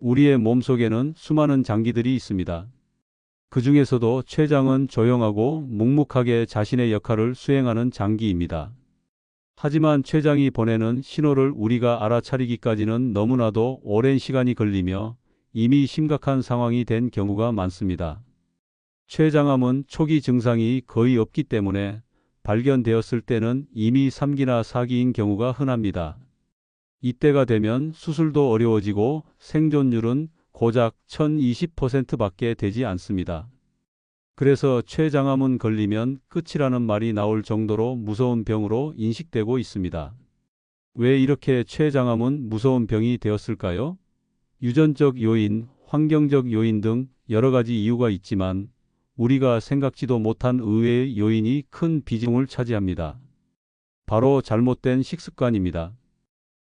우리의 몸속에는 수많은 장기들이 있습니다. 그 중에서도 췌장은 조용하고 묵묵하게 자신의 역할을 수행하는 장기입니다. 하지만 췌장이 보내는 신호를 우리가 알아차리기까지는 너무나도 오랜 시간이 걸리며 이미 심각한 상황이 된 경우가 많습니다. 췌장암은 초기 증상이 거의 없기 때문에 발견되었을 때는 이미 3기나 4기인 경우가 흔합니다. 이때가 되면 수술도 어려워지고 생존율은 고작 1020%밖에 되지 않습니다. 그래서 췌장암은 걸리면 끝이라는 말이 나올 정도로 무서운 병으로 인식되고 있습니다. 왜 이렇게 췌장암은 무서운 병이 되었을까요? 유전적 요인, 환경적 요인 등 여러 가지 이유가 있지만 우리가 생각지도 못한 의외의 요인이 큰 비중을 차지합니다. 바로 잘못된 식습관입니다.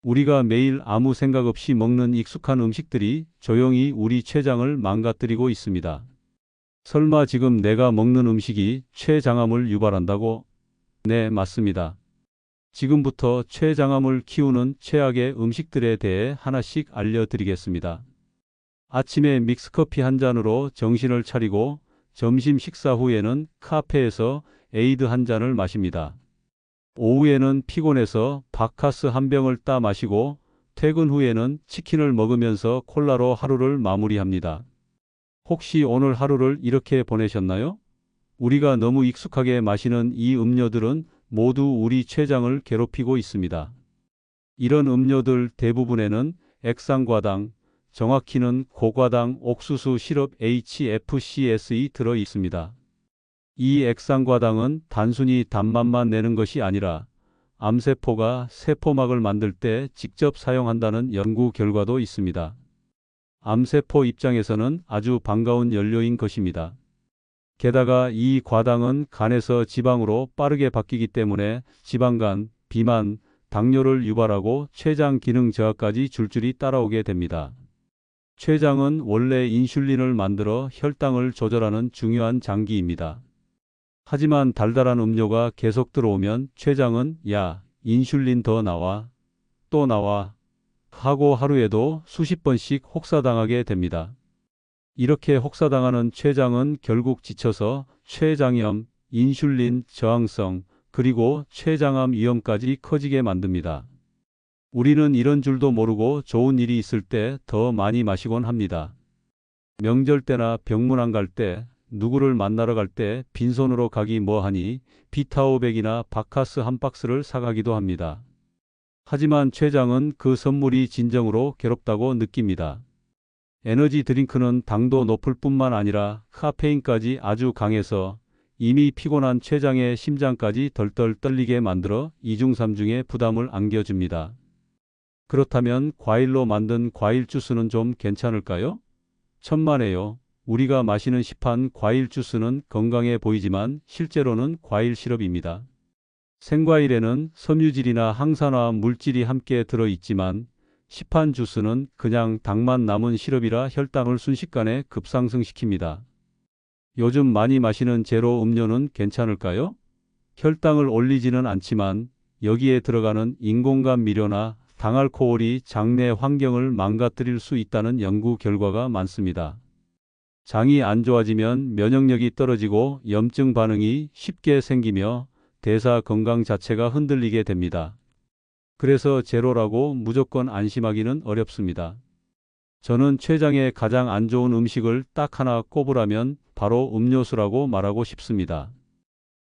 우리가 매일 아무 생각 없이 먹는 익숙한 음식들이 조용히 우리 췌장을 망가뜨리고 있습니다. 설마 지금 내가 먹는 음식이 췌장암을 유발한다고? 네, 맞습니다. 지금부터 췌장암을 키우는 최악의 음식들에 대해 하나씩 알려드리겠습니다. 아침에 믹스커피 한 잔으로 정신을 차리고 점심 식사 후에는 카페에서 에이드 한 잔을 마십니다. 오후에는 피곤해서 바카스 한 병을 따 마시고 퇴근 후에는 치킨을 먹으면서 콜라로 하루를 마무리합니다. 혹시 오늘 하루를 이렇게 보내셨나요? 우리가 너무 익숙하게 마시는 이 음료들은 모두 우리 췌장을 괴롭히고 있습니다. 이런 음료들 대부분에는 액상과당, 정확히는 고과당 옥수수 시럽 HFCS이 들어 있습니다. 이 액상과당은 단순히 단맛만 내는 것이 아니라 암세포가 세포막을 만들 때 직접 사용한다는 연구 결과도 있습니다. 암세포 입장에서는 아주 반가운 연료인 것입니다. 게다가 이 과당은 간에서 지방으로 빠르게 바뀌기 때문에 지방간, 비만, 당뇨를 유발하고 췌장 기능 저하까지 줄줄이 따라오게 됩니다. 췌장은 원래 인슐린을 만들어 혈당을 조절하는 중요한 장기입니다. 하지만 달달한 음료가 계속 들어오면 췌장은 야, 인슐린 더 나와, 또 나와 하고 하루에도 수십 번씩 혹사당하게 됩니다. 이렇게 혹사당하는 췌장은 결국 지쳐서 췌장염, 인슐린 저항성, 그리고 췌장암 위험까지 커지게 만듭니다. 우리는 이런 줄도 모르고 좋은 일이 있을 때 더 많이 마시곤 합니다. 명절 때나 병문안 갈 때, 누구를 만나러 갈 때 빈손으로 가기 뭐하니 비타오백이나 바카스 한 박스를 사가기도 합니다. 하지만 췌장은 그 선물이 진정으로 괴롭다고 느낍니다. 에너지 드링크는 당도 높을 뿐만 아니라 카페인까지 아주 강해서 이미 피곤한 췌장의 심장까지 덜덜 떨리게 만들어 이중삼중의 부담을 안겨줍니다. 그렇다면 과일로 만든 과일 주스는 좀 괜찮을까요? 천만에요. 우리가 마시는 시판 과일 주스는 건강해 보이지만 실제로는 과일 시럽입니다. 생과일에는 섬유질이나 항산화 물질이 함께 들어있지만 시판 주스는 그냥 당만 남은 시럽이라 혈당을 순식간에 급상승시킵니다. 요즘 많이 마시는 제로 음료는 괜찮을까요? 혈당을 올리지는 않지만 여기에 들어가는 인공감 미료나 당알코올이 장내 환경을 망가뜨릴 수 있다는 연구 결과가 많습니다. 장이 안 좋아지면 면역력이 떨어지고 염증 반응이 쉽게 생기며 대사 건강 자체가 흔들리게 됩니다. 그래서 제로라고 무조건 안심하기는 어렵습니다. 저는 췌장에 가장 안 좋은 음식을 딱 하나 꼽으라면 바로 음료수라고 말하고 싶습니다.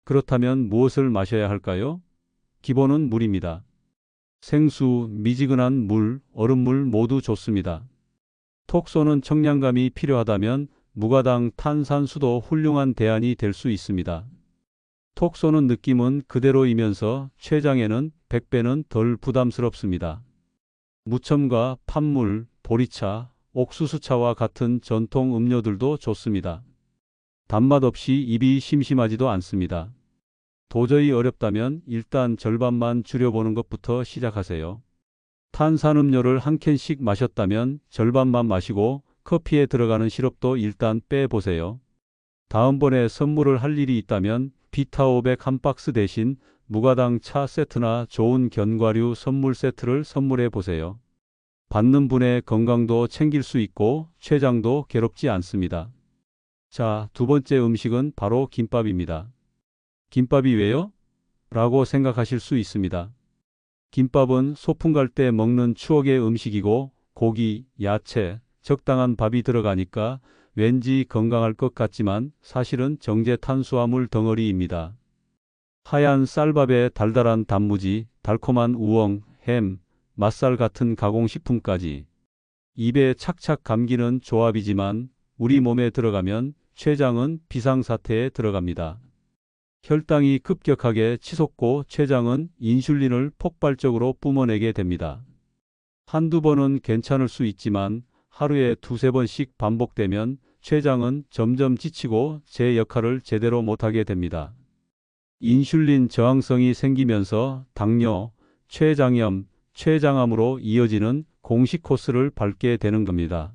그렇다면 무엇을 마셔야 할까요? 기본은 물입니다. 생수, 미지근한 물, 얼음물 모두 좋습니다. 톡 쏘는 청량감이 필요하다면 무가당 탄산수도 훌륭한 대안이 될 수 있습니다. 톡 쏘는 느낌은 그대로이면서 췌장에는 100배는 덜 부담스럽습니다. 무첨가, 팥물, 보리차, 옥수수차와 같은 전통 음료들도 좋습니다. 단맛 없이 입이 심심하지도 않습니다. 도저히 어렵다면 일단 절반만 줄여보는 것부터 시작하세요. 탄산음료를 한 캔씩 마셨다면 절반만 마시고 커피에 들어가는 시럽도 일단 빼보세요. 다음번에 선물을 할 일이 있다면 비타오백 한 박스 대신 무가당 차 세트나 좋은 견과류 선물 세트를 선물해 보세요. 받는 분의 건강도 챙길 수 있고 췌장도 괴롭지 않습니다. 자, 두 번째 음식은 바로 김밥입니다. 김밥이 왜요? 라고 생각하실 수 있습니다. 김밥은 소풍 갈 때 먹는 추억의 음식이고 고기, 야채, 적당한 밥이 들어가니까 왠지 건강할 것 같지만 사실은 정제 탄수화물 덩어리입니다. 하얀 쌀밥에 달달한 단무지, 달콤한 우엉, 햄, 맛살 같은 가공식품까지 입에 착착 감기는 조합이지만 우리 몸에 들어가면 췌장은 비상사태에 들어갑니다. 혈당이 급격하게 치솟고 췌장은 인슐린을 폭발적으로 뿜어내게 됩니다. 한두 번은 괜찮을 수 있지만 하루에 두세 번씩 반복되면 췌장은 점점 지치고 제 역할을 제대로 못하게 됩니다. 인슐린 저항성이 생기면서 당뇨, 췌장염, 췌장암으로 이어지는 공식 코스를 밟게 되는 겁니다.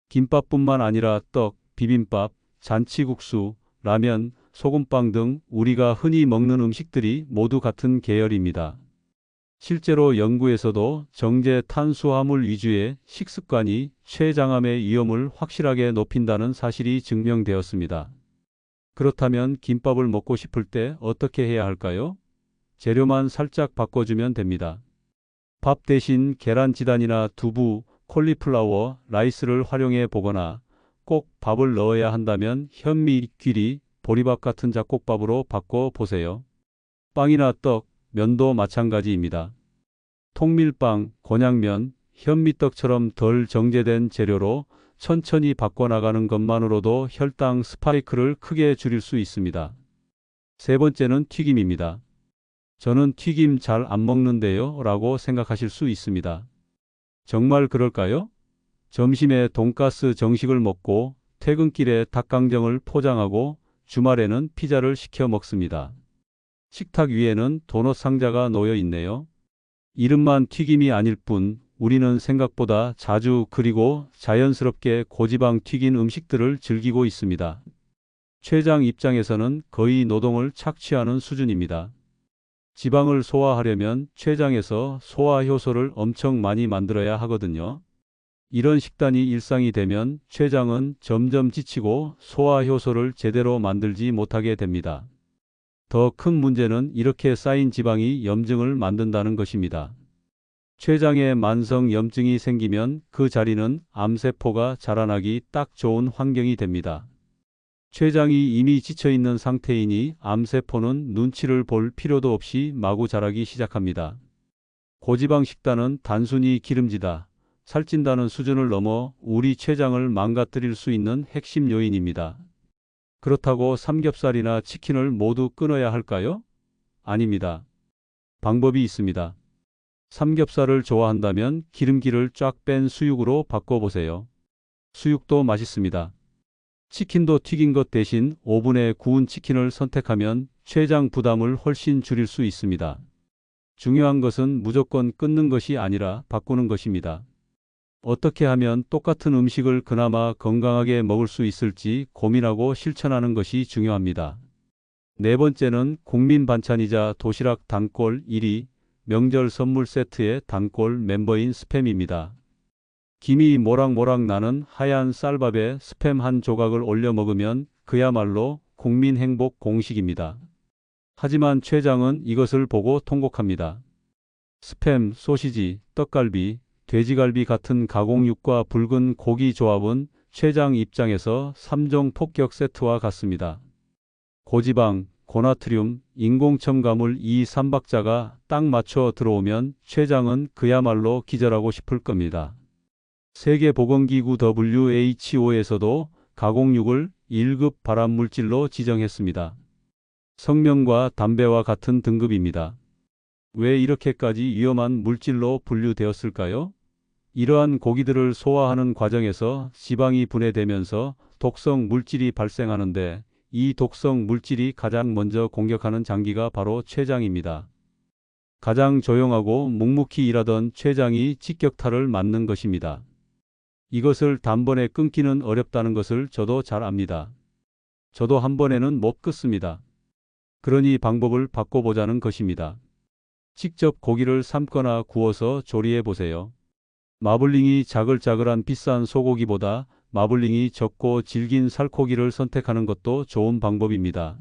김밥뿐만 아니라 떡, 비빔밥, 잔치국수, 라면, 소금빵 등 우리가 흔히 먹는 음식들이 모두 같은 계열입니다. 실제로 연구에서도 정제 탄수화물 위주의 식습관이 췌장암의 위험을 확실하게 높인다는 사실이 증명되었습니다. 그렇다면 김밥을 먹고 싶을 때 어떻게 해야 할까요? 재료만 살짝 바꿔주면 됩니다. 밥 대신 계란 지단이나 두부, 콜리플라워, 라이스를 활용해 보거나 꼭 밥을 넣어야 한다면 현미, 귀리, 보리밥 같은 잡곡밥으로 바꿔 보세요. 빵이나 떡, 면도 마찬가지입니다. 통밀빵, 곤약면, 현미떡처럼 덜 정제된 재료로 천천히 바꿔나가는 것만으로도 혈당 스파이크를 크게 줄일 수 있습니다. 세 번째는 튀김입니다. 저는 튀김 잘 안 먹는데요 라고 생각하실 수 있습니다. 정말 그럴까요? 점심에 돈가스 정식을 먹고 퇴근길에 닭강정을 포장하고 주말에는 피자를 시켜 먹습니다. 식탁 위에는 도넛 상자가 놓여 있네요. 이름만 튀김이 아닐 뿐 우리는 생각보다 자주 그리고 자연스럽게 고지방 튀긴 음식들을 즐기고 있습니다. 췌장 입장에서는 거의 노동을 착취하는 수준입니다. 지방을 소화하려면 췌장에서 소화 효소를 엄청 많이 만들어야 하거든요. 이런 식단이 일상이 되면 췌장은 점점 지치고 소화 효소를 제대로 만들지 못하게 됩니다. 더 큰 문제는 이렇게 쌓인 지방이 염증을 만든다는 것입니다. 췌장에 만성 염증이 생기면 그 자리는 암세포가 자라나기 딱 좋은 환경이 됩니다. 췌장이 이미 지쳐있는 상태이니 암세포는 눈치를 볼 필요도 없이 마구 자라기 시작합니다. 고지방 식단은 단순히 기름지다, 살찐다는 수준을 넘어 우리 췌장을 망가뜨릴 수 있는 핵심 요인입니다. 그렇다고 삼겹살이나 치킨을 모두 끊어야 할까요? 아닙니다. 방법이 있습니다. 삼겹살을 좋아한다면 기름기를 쫙 뺀 수육으로 바꿔보세요. 수육도 맛있습니다. 치킨도 튀긴 것 대신 오븐에 구운 치킨을 선택하면 췌장 부담을 훨씬 줄일 수 있습니다. 중요한 것은 무조건 끊는 것이 아니라 바꾸는 것입니다. 어떻게 하면 똑같은 음식을 그나마 건강하게 먹을 수 있을지 고민하고 실천하는 것이 중요합니다. 네 번째는 국민 반찬이자 도시락 단골 1위, 명절 선물 세트의 단골 멤버인 스팸입니다. 김이 모락모락 나는 하얀 쌀밥에 스팸 한 조각을 올려 먹으면 그야말로 국민 행복 공식입니다. 하지만 췌장은 이것을 보고 통곡합니다. 스팸, 소시지, 떡갈비, 돼지갈비 같은 가공육과 붉은 고기 조합은 췌장 입장에서 3종 폭격 세트와 같습니다. 고지방, 고나트륨, 인공첨가물 이 삼박자가 딱 맞춰 들어오면 췌장은 그야말로 기절하고 싶을 겁니다. 세계보건기구 WHO에서도 가공육을 1급 발암물질로 지정했습니다. 성명과 담배와 같은 등급입니다. 왜 이렇게까지 위험한 물질로 분류되었을까요? 이러한 고기들을 소화하는 과정에서 지방이 분해되면서 독성 물질이 발생하는데 이 독성 물질이 가장 먼저 공격하는 장기가 바로 췌장입니다. 가장 조용하고 묵묵히 일하던 췌장이 직격탄을 맞는 것입니다. 이것을 단번에 끊기는 어렵다는 것을 저도 잘 압니다. 저도 한 번에는 못 끊습니다. 그러니 방법을 바꿔보자는 것입니다. 직접 고기를 삶거나 구워서 조리해 보세요. 마블링이 자글자글한 비싼 소고기보다 마블링이 적고 질긴 살코기를 선택하는 것도 좋은 방법입니다.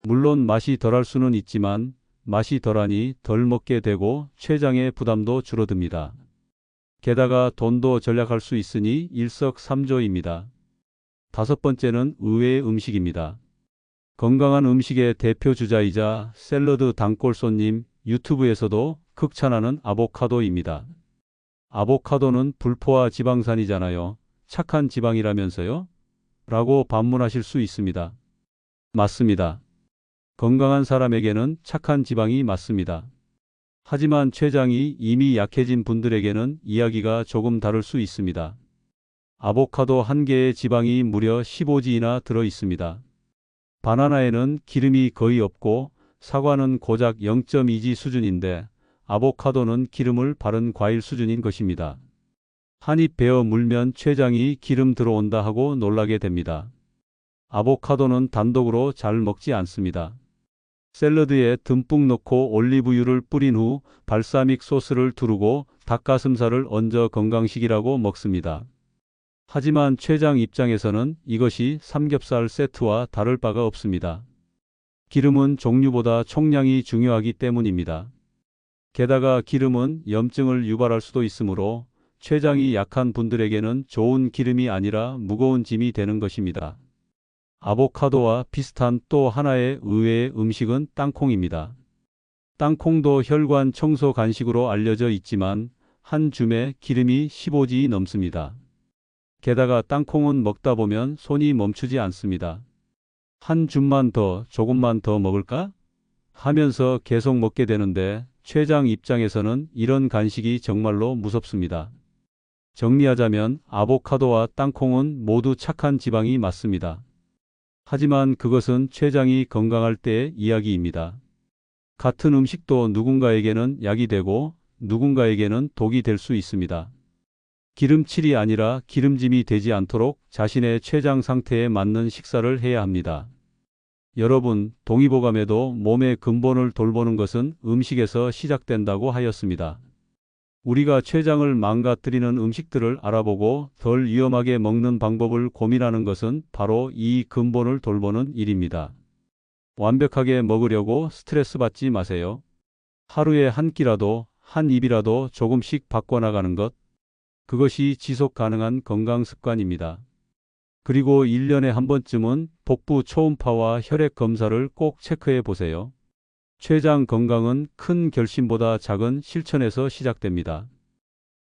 물론 맛이 덜할 수는 있지만 맛이 덜하니 덜 먹게 되고 췌장의 부담도 줄어듭니다. 게다가 돈도 절약할 수 있으니 일석삼조입니다. 다섯 번째는 의외의 음식입니다. 건강한 음식의 대표 주자이자 샐러드 단골 손님, 유튜브에서도 극찬하는 아보카도입니다. 아보카도는 불포화 지방산이잖아요. 착한 지방이라면서요? 라고 반문하실 수 있습니다. 맞습니다. 건강한 사람에게는 착한 지방이 맞습니다. 하지만 췌장이 이미 약해진 분들에게는 이야기가 조금 다를 수 있습니다. 아보카도 한 개의 지방이 무려 15g나 들어 있습니다. 바나나에는 기름이 거의 없고 사과는 고작 0.2g 수준인데 아보카도는 기름을 바른 과일 수준인 것입니다. 한 입 베어 물면 췌장이 기름 들어온다 하고 놀라게 됩니다. 아보카도는 단독으로 잘 먹지 않습니다. 샐러드에 듬뿍 넣고 올리브유를 뿌린 후 발사믹 소스를 두르고 닭가슴살을 얹어 건강식이라고 먹습니다. 하지만 췌장 입장에서는 이것이 삼겹살 세트와 다를 바가 없습니다. 기름은 종류보다 총량이 중요하기 때문입니다. 게다가 기름은 염증을 유발할 수도 있으므로 췌장이 약한 분들에게는 좋은 기름이 아니라 무거운 짐이 되는 것입니다. 아보카도와 비슷한 또 하나의 의외의 음식은 땅콩입니다. 땅콩도 혈관 청소 간식으로 알려져 있지만 한 줌에 기름이 15g 넘습니다. 게다가 땅콩은 먹다 보면 손이 멈추지 않습니다. 한 줌만 더, 조금만 더 먹을까? 하면서 계속 먹게 되는데 췌장 입장에서는 이런 간식이 정말로 무섭습니다. 정리하자면 아보카도와 땅콩은 모두 착한 지방이 맞습니다. 하지만 그것은 췌장이 건강할 때의 이야기입니다. 같은 음식도 누군가에게는 약이 되고 누군가에게는 독이 될 수 있습니다. 기름칠이 아니라 기름짐이 되지 않도록 자신의 췌장 상태에 맞는 식사를 해야 합니다. 여러분, 동의보감에도 몸의 근본을 돌보는 것은 음식에서 시작된다고 하였습니다. 우리가 췌장을 망가뜨리는 음식들을 알아보고 덜 위험하게 먹는 방법을 고민하는 것은 바로 이 근본을 돌보는 일입니다. 완벽하게 먹으려고 스트레스 받지 마세요. 하루에 한 끼라도, 한 입이라도 조금씩 바꿔나가는 것, 그것이 지속 가능한 건강 습관입니다. 그리고 1년에 한 번쯤은 복부 초음파와 혈액 검사를 꼭 체크해 보세요. 췌장 건강은 큰 결심보다 작은 실천에서 시작됩니다.